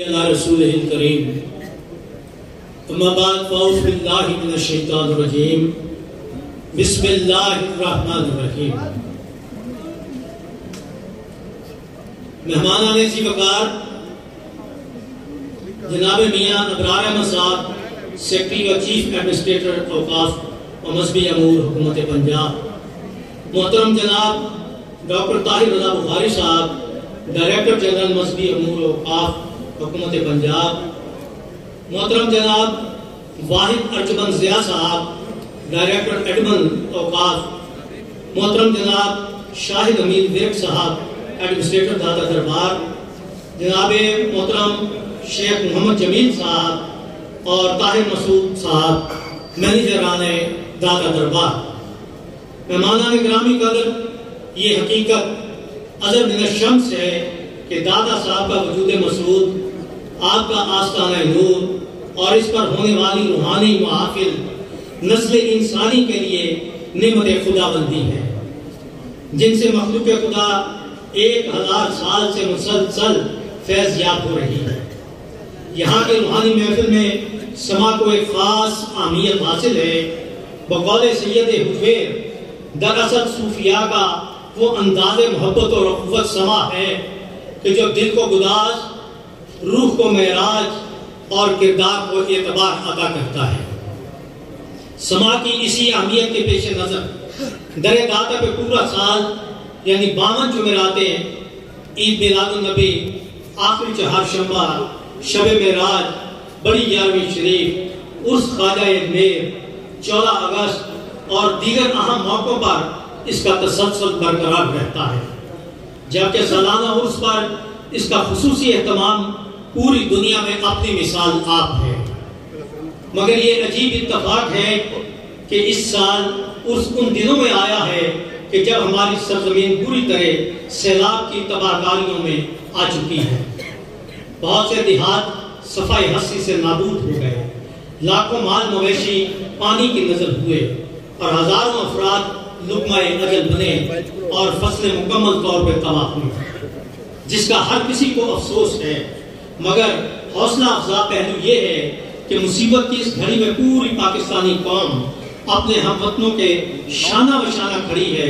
على رسوله الكريم اما بعد فاعوذ بالله من الشیطان الرجیم بسم اللہ الرحمن الرحیم. مہمانان عزیز وقار جناب میاں ابرار احمد صاحب سیکرٹری و چیف ایڈمنسٹریٹر اوقاف و مذہبی امور حکومت پنجاب، محترم جناب ڈاکٹر طاہر رضا بخاری صاحب ڈائریکٹر جنرل مذہبی امور اوقاف حکومت پنجاب، محترم جناب واحد ارجمند ضیاء صاحب ڈائریکٹر ایڈمن اوقاف، محترم جناب شاہد امین ویرک صاحب ایڈمنسٹریٹر داتا دربار، جناب محترم شیخ محمد جمیل صاحب اور طاہر مسعود صاحب مینیجران داتا دربار. مہمانان گرامی قدر، یہ حقیقت ازل من الشمس ہے کہ دادا صاحب کا وجود مسعود، آپ کا آستانہ نور اور اس پر ہونے والی روحانی محافل نسل انسانی کے لیے نعمت خداوندی ہے، جن سے مخلوق خدا 1000 سال سے مسلسل فیض یاب ہو رہی ہے. یہاں کے روحانی محفل میں سما کو ایک خاص اہمیت حاصل ہے. بقول سید حفیر، دراصل صوفیاء کا وہ انداز محبت اور اخوت سما ہے کہ جو دل کو گداز، روح کو معراج اور کردار کو اعتبار عطا کرتا ہے. سما کی اسی اہمیت کے پیش نظر در داتا پہ پورا سال یعنی 52 جمعراتیں، عید میلاد النبی، آخری چہارشنبہ، شب معراج، بڑی 11ویں شریف، عرس خواجہ میر، 14 اگست اور دیگر اہم موقعوں پر اس کا تسلسل برقرار رہتا ہے. جبکہ سالانہ عرس پر اس کا خصوصی اہتمام پوری دنیا میں اپنی مثال آپ ہے. مگر یہ عجیب اتفاق ہے کہ اس سال عرس ان دنوں میں آیا ہے کہ جب ہماری سرزمین پوری طرح سیلاب کی تباہ کاریوں میں آ چکی ہے. بہت سے دیہات صفائی ہستی سے نابود ہو گئے، لاکھوں مال مویشی پانی کی نزل ہوئے اور ہزاروں افراد لقمہ اجل بنے اور فصلیں مکمل طور پر تباہ ہوئی، جس کا ہر کسی کو افسوس ہے. مگر حوصلہ افزا پہلو یہ ہے کہ مصیبت کی اس گھڑی میں پوری پاکستانی قوم اپنے ہم وطنوں کے شانہ بشانہ کھڑی ہے،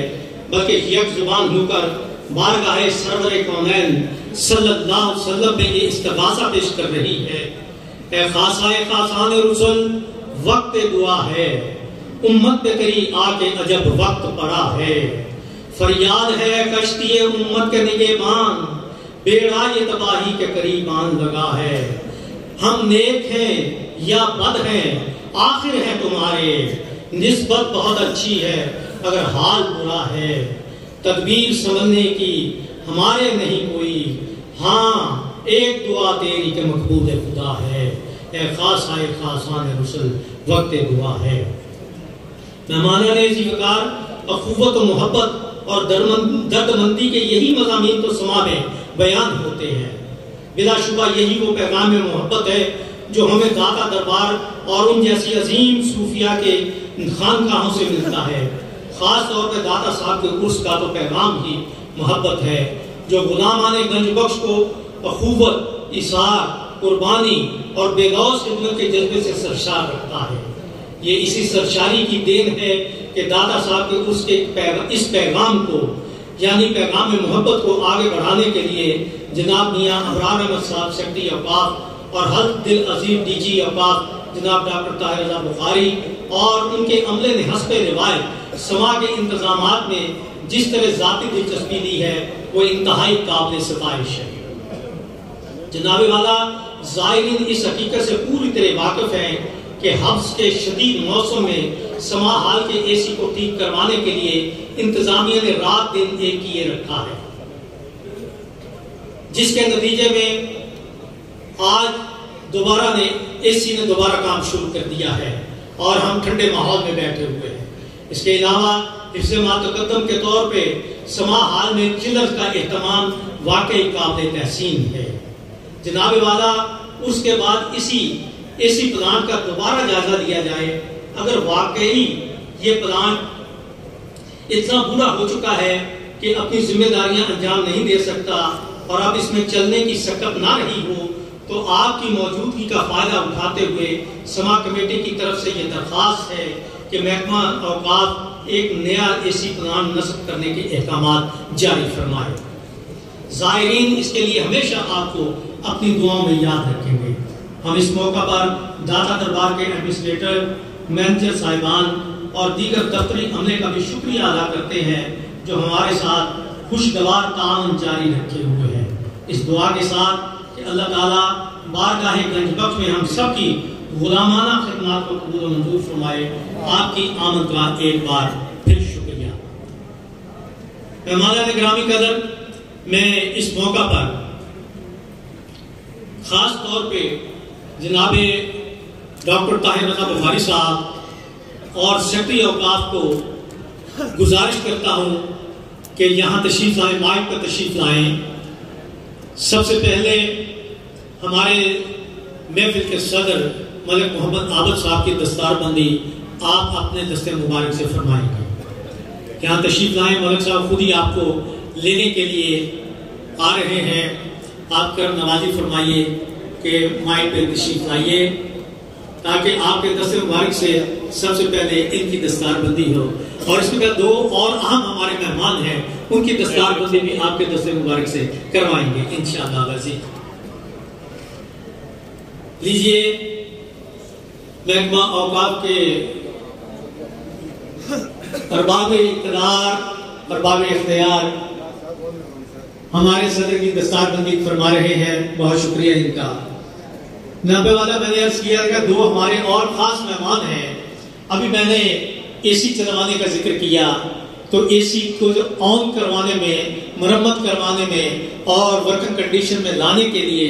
بلکہ یک زبان ہو کر بارگاہ سرور کونین صلی اللہ علیہ وسلم میں یہ استغاثہ پیش کر رہی ہے. اے خاصائے خاصان رسول، وقت دعا ہے، امت پہ کری آ کے عجب وقت پڑا ہے. فریاد ہے کشتی امت کے نگہبان، بیڑا یہ تباہی کے قریب آن لگا ہے. ہم نیک ہیں یا بد ہیں آخر ہے تمہارے، نسبت بہت اچھی ہے اگر حال برا ہے. تدبیر سمجھنے کی ہمارے نہیں کوئی، ہاں ایک دعا تیری کہ مقبول خدا ہے. اے خاص آئے خاصان رسل، وقت دعا ہے. مہمانان عزیز وقار، اخوت و محبت اور درد مندی کے یہی مضامین تو سما میں بیان ہوتے ہیں. بلا شبہ یہی وہ پیغام محبت ہے جو ہمیں داتا دربار اور ان جیسی عظیم صوفیاء کے خانقاہوں سے ملتا ہے. خاص طور پہ داتا صاحب کے عرس کا تو پیغام ہی محبت ہے، جو غلامان گنج بخش کو اخوت، اثار، قربانی اور بے لوث خدمت کے جذبے سے سرشار رکھتا ہے. یہ اسی سرشاری کی دین ہے کہ دادا صاحب کے عرس کے اس پیغام کو یعنی پیغام محبت کو آگے بڑھانے کے لیے جناب میاں ابرار احمد صاحب سیکرٹری اوقاف اور حضرت دل عظیم ڈی جی اوقاف جناب ڈاکٹر طاہر رضا بخاری اور ان کے عملے نے حسب روایت سما کے انتظامات میں جس طرح ذاتی دلچسپی دی ہے وہ انتہائی قابل ستائش ہے. جناب والا زائرین اس حقیقت سے پوری طرح واقف ہیں کہ حبس کے شدید موسم میں سما حال کے اے سی کو ٹھیک کروانے کے لیے انتظامیہ نے رات دن ایک کیے رکھا ہے، جس کے نتیجے میں آج دوبارہ اے سی نے دوبارہ کام شروع کر دیا ہے اور ہم ٹھنڈے ماحول میں بیٹھے ہوئے ہیں. اس کے علاوہ حفظ ما تقدم کے طور پہ سما حال میں چلر کا اہتمام واقعی قابل تحسین ہے. جناب والا اس کے بعد اسی پلانٹ کا دوبارہ جائزہ لیا جائے. اگر واقعی یہ پلانٹ اتنا برا ہو چکا ہے کہ اپنی ذمہ داریاں انجام نہیں دے سکتا اور اب اس میں چلنے کی سکت نہ رہی ہو تو آپ کی موجودگی کا فائدہ اٹھاتے ہوئے سما کمیٹی کی طرف سے یہ درخواست ہے کہ محکمہ اوقاف ایک نیا اے سی پلان نصب کرنے کے احکامات جاری فرمائے۔ زائرین اس کے لیے ہمیشہ آپ کو اپنی دعاؤں میں یاد رکھیں گے۔ ہم اس موقع پر داتا دربار کے ایڈمنسٹریٹر، مینیجر صاحبان اور دیگر دفتری عملے کا بھی شکریہ ادا کرتے ہیں جو ہمارے ساتھ خوشگوار تعاون جاری رکھے ہوئے ہیں۔ اس دعا کے ساتھ کہ اللہ تعالیٰ بارگاہ گنج بخش میں ہم سب کی غلامانہ خدمات کو قبول و منظور فرمائے۔ آپ کی آمد کا ایک بار پھر شکریہ۔ مہمانان گرامی قدر، میں اس موقع پر خاص طور پہ جناب ڈاکٹر طاہر رضا بخاری صاحب اور سیکرٹری اوقاف کو گزارش کرتا ہوں کہ یہاں تشریف لائیں، مائک پر تشریف لائیں۔ سب سے پہلے ہمارے محفل کے صدر ملک محمد عابد صاحب کی دستار بندی آپ اپنے دستے مبارک سے فرمائیں گے۔ یہاں تشریف لائیں، ملک صاحب خود ہی آپ کو لینے کے لیے آ رہے ہیں۔ آپ کرم نوازی فرمائیے کہ مائک پہ تشریف لائیے تاکہ آپ کے دستے مبارک سے سب سے پہلے ان کی دستار بندی ہو، اور اس کے بعد دو اور اہم ہمارے مہمان ہیں، ان کی دستار بندی بھی آپ کے دستے مبارک سے کروائیں گے انشاءاللہ غازی۔ لیجئے محکمہ اوقاف کے ارباب اقتدار، ارباب اختیار ہمارے صدر کی دستار بندی فرما رہے ہیں، بہت شکریہ ان کا۔ نبے والا میں نے عرض کیا کہ دو ہمارے اور خاص مہمان ہیں۔ ابھی میں نے اے سی چلوانے کا ذکر کیا، تو اے سی کو آن کروانے میں، مرمت کروانے میں اور ورکنگ کنڈیشن میں لانے کے لیے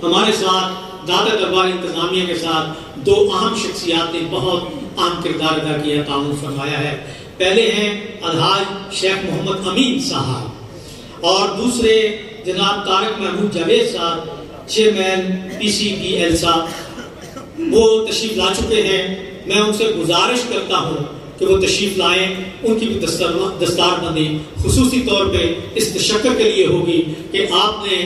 ہمارے ساتھ داتا دربار انتظامیہ کے ساتھ دو اہم شخصیات نے بہت اہم کردار ادا کیا، تعاون فرمایا ہے۔ پہلے ہیں الحاج شیخ محمد امین صاحب اور دوسرے جناب طارق محمود جاوید صاحب، chairman P C B L صاحب۔ وہ تشریف لا چکے ہیں، میں ان سے گزارش کرتا ہوں کہ وہ تشریف لائیں۔ ان کی بھی دستار بندی خصوصی طور پہ اس تشکر کے لیے ہوگی کہ آپ نے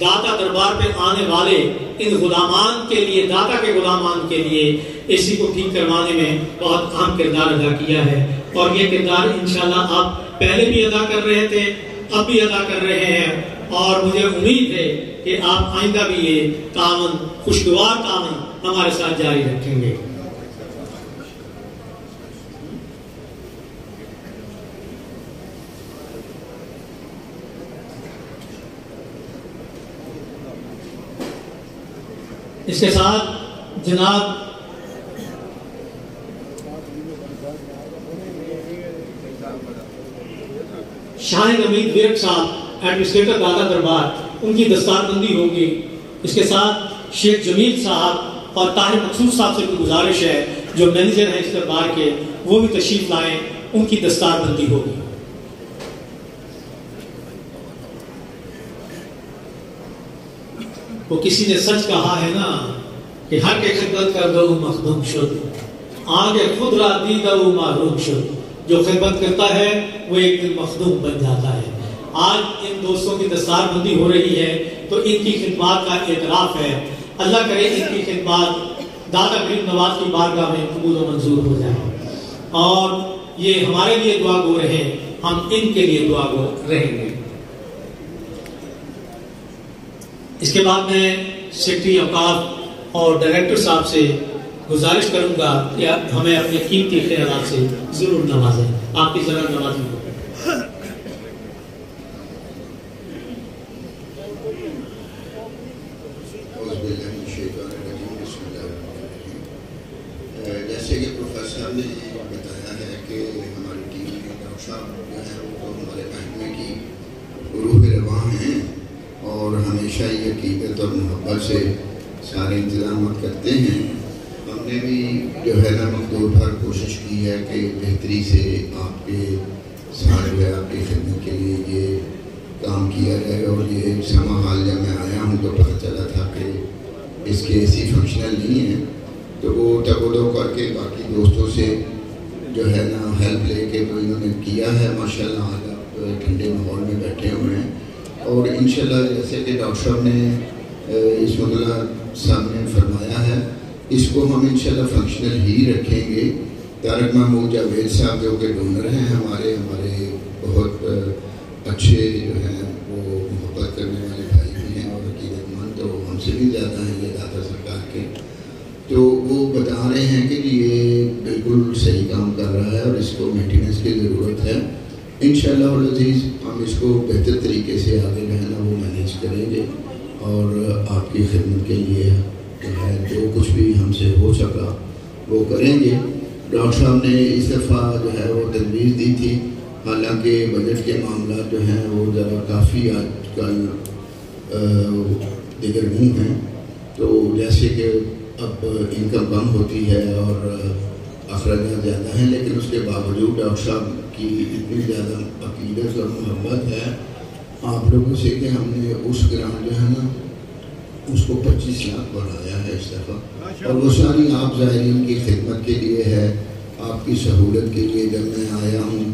داتا دربار پہ آنے والے ان غلامان کے لیے، داتا کے غلامان کے لیے اے سی کو ٹھیک کروانے میں بہت اہم کردار ادا کیا ہے، اور یہ کردار انشاءاللہ آپ پہلے بھی ادا کر رہے تھے، اب بھی ادا کر رہے ہیں، اور مجھے امید ہے کہ آپ آئندہ بھی یہ تعاون، خوشگوار تعاون ہمارے ساتھ جاری رکھیں گے۔ اس کے ساتھ جناب شاہد امید ویرک صاحب، ایڈمنسٹریٹر داتا دربار، ان کی دستار بندی ہوگی۔ اس کے ساتھ شیخ جمیل صاحب اور طاہر مقصود صاحب سے بھی گزارش ہے جو مینیجر ہیں اس دربار کے، وہ بھی تشریف لائیں، ان کی دستار بندی ہوگی۔ وہ کسی نے سچ کہا ہے نا کہ ہر کے خدمت کر دو مخدوم شد، آگے خود را دیدہ و محروم شد۔ جو خدمت کرتا ہے وہ ایک دن مخدوم بن جاتا ہے۔ آج ان دوستوں کی دستار بندی ہو رہی ہے تو ان کی خدمات کا اعتراف ہے۔ اللہ کرے ان کی خدمات داتا غریب نواز کی بارگاہ میں قبول و منظور ہو جائے، اور یہ ہمارے لیے دعا گو رہے، ہم ان کے لیے دعا گو رہیں گے۔ اس کے بعد میں سیکرٹری اوقاف اور ڈائریکٹر صاحب سے گزارش کروں گا کہ ہمیں اپنے قیمتی خیالات سے ضرور نوازیں۔ آپ کی ذرا نوازی ہو۔ جیسے کہ پروفیسر نے بتایا ہے کہ ہماری ٹیم میں ڈاکٹر صاحب جو ہے وہ ہمارے محکمے کی روح رواں ہیں، اور ہمیشہ یہ عقیدت اور محبت سے سارے انتظامات کرتے ہیں۔ ہم نے بھی جو ہے نا مقدور بھر کوشش کی ہے کہ بہتری سے آپ کے ساتھ جو ہے آپ کی خدمت کے لیے یہ کام کیا جائے، اور یہ سما حال جب میں آیا ہوں تو پتہ چلا تھا کہ اس کے ایسی فنکشنل نہیں ہیں، تو وہ تبدو کر کے باقی دوستوں سے جو ہے نا ہیلپ لے کے تو انہوں نے کیا ہے۔ ماشاءاللہ آج آپ ٹھنڈے ماحول میں بیٹھے ہوئے ہیں، اور انشاءاللہ جیسے کہ ڈاکٹر صاحب نے اس مطلب صاحب نے فرمایا ہے، اس کو ہم انشاءاللہ فنکشنل ہی رکھیں گے۔ طارق محمود جاوید صاحب جو کہ ڈونر ہیں ہمارے بہت اچھے جو ہیں وہ محبت کرنے والے بھائی بھی ہیں اور عقیدت مند، تو ہم سے بھی زیادہ ہیں یہ داتا سرکار کے، تو وہ بتا رہے ہیں کہ یہ بالکل صحیح کام کر رہا ہے اور اس کو مینٹیننس کی ضرورت ہے۔ انشاءاللہ العزیز ہم اس کو بہتر طریقے سے آگے جو ہے نا وہ مینیج کریں گے اور آپ کی خدمت کے لیے جو ہے جو کچھ بھی ہم سے ہو سکا وہ کریں گے۔ ڈاکٹر صاحب نے اس دفعہ جو ہے وہ تجویز دی تھی، حالانکہ بجٹ کے معاملات جو ہیں وہ ذرا کافی آج کل دیگر منہ ہیں، تو جیسے کہ اب انکم کم ہوتی ہے اور اخراجات زیادہ ہیں، لیکن اس کے باوجود ڈاکٹر صاحب کی اتنی زیادہ عقیدت اور محبت ہے آپ لوگوں سے کہ ہم نے اس گرانٹ جو ہے نا اس کو 25 لاکھ بڑھایا ہے اس دفعہ، اور وہ ساری آپ زائرین کی خدمت کے لیے ہے، آپ کی سہولت کے لیے۔ جب میں آیا ہوں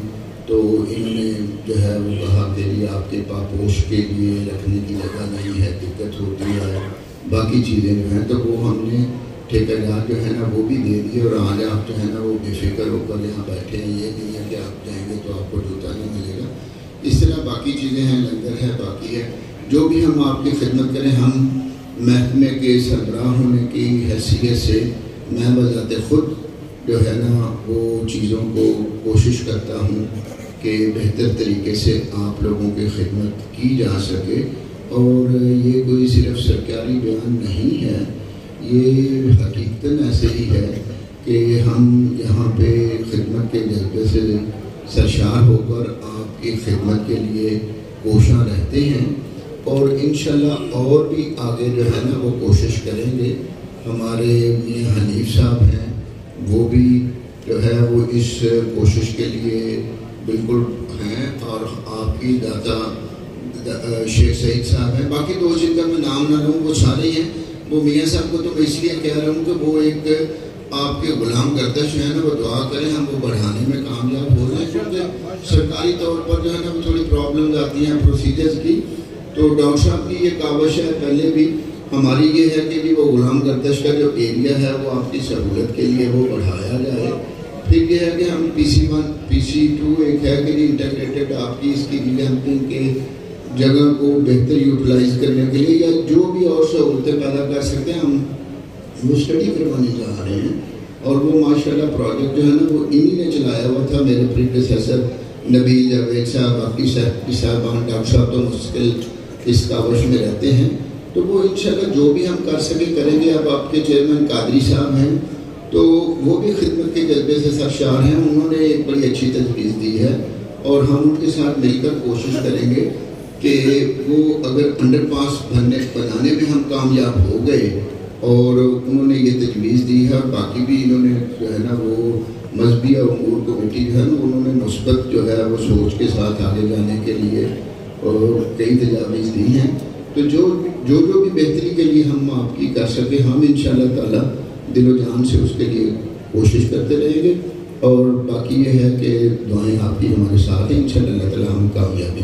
تو انہوں نے جو ہے وہ کہا کہ یہ آپ کے پاپوش کے لیے رکھنے کی جگہ نہیں ہے، دقت ہوتی ہے، باقی چیزیں جو ہیں تو وہ ہم نے ٹھیکیدار جو ہے نا وہ بھی دے دیے، اور آج آپ جو ہے نا وہ بے فکر ہو کر یہاں بیٹھے ہیں، یہ نہیں ہے کہ آپ جائیں گے تو آپ کو جوتا نہیں ملے گا۔ اس طرح باقی چیزیں ہیں، لنگر ہے، باقی ہے، جو بھی ہم آپ کی خدمت کریں، ہم محکمے کے سربراہ ہونے کی حیثیت سے میں بذات خود جو ہے نا وہ چیزوں کو کوشش کرتا ہوں کہ بہتر طریقے سے آپ لوگوں کی خدمت کی جا سکے، اور یہ کوئی صرف سرکاری بیان نہیں ہے، یہ حقیقتاً ایسے ہی ہے کہ ہم یہاں پہ خدمت کے جذبے سے سرشار ہو کر آپ کی خدمت کے لیے کوشاں رہتے ہیں، اور انشاءاللہ اور بھی آگے جو ہے نا وہ کوشش کریں گے۔ ہمارے میاں حنیف صاحب ہیں، وہ بھی جو ہے وہ اس کوشش کے لیے بالکل ہیں، اور آپ کی داتا شیخ سعید صاحب ہیں، باقی دو جن کا میں نام نہ لوں وہ سارے ہیں۔ وہ میاں صاحب کو تو میں اس لیے کہہ رہا ہوں کہ وہ ایک آپ کے غلام گردش جو ہے نا وہ دعا کریں ہم وہ بڑھانے میں کامیاب ہو جائیں، کیونکہ سرکاری طور پر جو ہے نا وہ تھوڑی پرابلمز آتی ہیں پروسیجرز کی۔ تو ڈاکٹر صاحب کی یہ کاوش ہے، پہلے بھی ہماری یہ ہے کہ وہ غلام گردش کا جو ایریا ہے وہ آپ کی سہولت کے لیے وہ بڑھایا جائے۔ پھر یہ ہے کہ ہم PC1 PC2 ایک ہے کہ انٹیگریٹڈ آپ کی اس کی ریویمپنگ کے جگہ کو بہتر یوٹیلائز کرنے کے لیے یا جو بھی اور سہولتیں پیدا کر سکتے ہیں ہم وہ اسٹڈی کروانے جا رہے ہیں، اور وہ ماشاءاللہ پروجیکٹ جو ہے نا وہ انہی نے چلایا ہوا تھا، میرے پریڈیسیسر نبیل جاوید صاحب، باقی صاحبان، ڈاکٹر صاحب تو مستقل اس کاوش میں رہتے ہیں، تو وہ انشاءاللہ جو بھی ہم کر سکے کریں گے۔ اب آپ کے چیئرمین قادری صاحب ہیں تو وہ بھی خدمت کے جذبے سے سرشار ہیں، انہوں نے ایک بڑی اچھی تجویز دی ہے، اور ہم ان کے ساتھ مل کر کوشش کریں گے کہ وہ اگر انڈر پاس بنانے میں ہم کامیاب ہو گئے، اور انہوں نے یہ تجویز دی ہے، اور باقی بھی انہوں نے جو ہے نا وہ مذہبی امور کمیٹی جو ہے نا انہوں نے مثبت جو ہے وہ سوچ کے ساتھ آگے جانے کے لیے اور کئی تجاویز دی ہیں، تو جو بھی بہتری کے لیے ہم آپ کی کر سکیں ہم انشاءاللہ تعالی دل و جان سے اس کے لیے کوشش کرتے رہیں گے، اور باقی یہ ہے کہ دعائیں آپ کی ہمارے ساتھ ہیں، انشاءاللہ اللہ تعالی ہم کامیابی